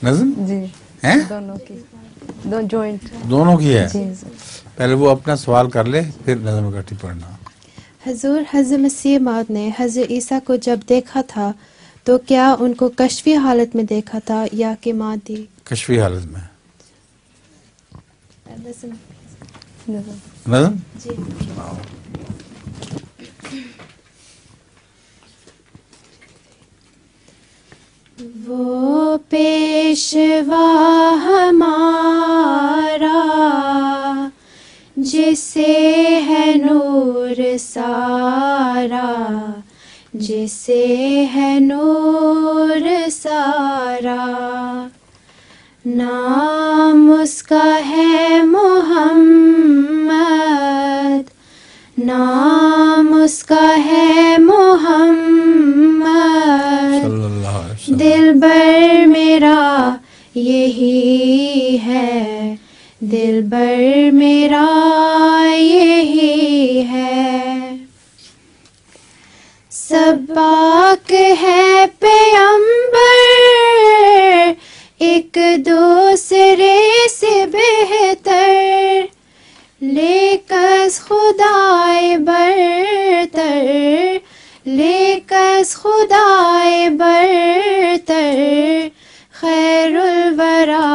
नज़म जी हैं? दोनों की, दो जॉइंट दोनों की है। जी जी। पहले वो अपना सवाल कर ले, फिर नज़म इकट्ठी पढ़ना। हजूर हज़रत मसीह मौद ने हजरत ईसा को जब देखा था तो क्या उनको कश्फी हालत में देखा था या कि मादी? कश्फी हालत में। नज़म नज़म जी। वो पेशवा हमारा जिसे है नूर सारा, जिसे है नूर सारा, नाम उसका है मोहम्मद, नाम उसका है मोहम्मद, सल्लल्लाहु अलैहि वसल्लम। दिलबर मेरा यही है, दिलबर मेरा यही है। सब पाक है पैगंबर एक दूसरे से बेहतर, लेकस खुदाए बरतर, लेकस खुदाए बरतर, खैरुल वरा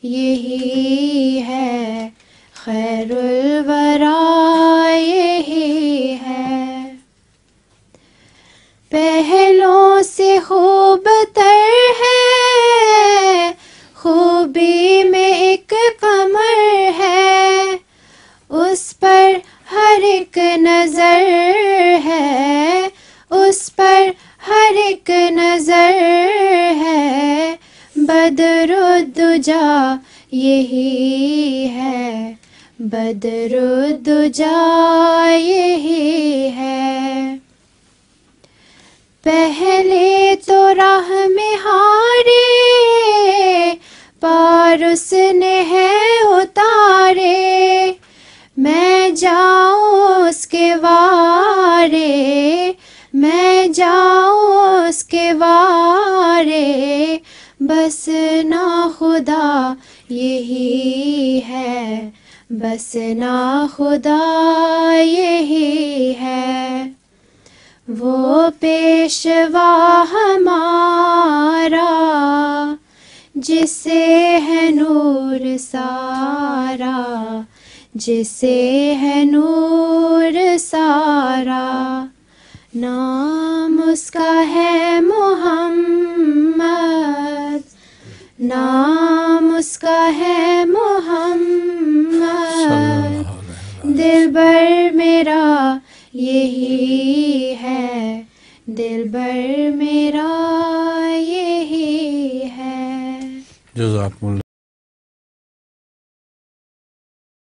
यही है, खैरुल वरा यही है। पहलों से खूबतर है, खूबी में एक कमर है, उस पर हर एक नजर है, उस पर हर एक नजर है, बदरुद्दुजा यही है, बदरुद्दुजा यही है। पहले तो राह में हारे पार उसने है उतारे, मैं जाऊं उसके वारे, मैं जाऊं उसके वारे, बस ना खुदा यही है, बस ना खुदा यही है। वो पेशवा हमारा जिसे है नूर सारा, जिसे है नूर सारा, नाम उसका है मोहम्मद, नाम उसका है मोहम्मद, दिलबर मेरा यही है, दिलबर मेरा यही है। जज़ाकुमुल्लाह।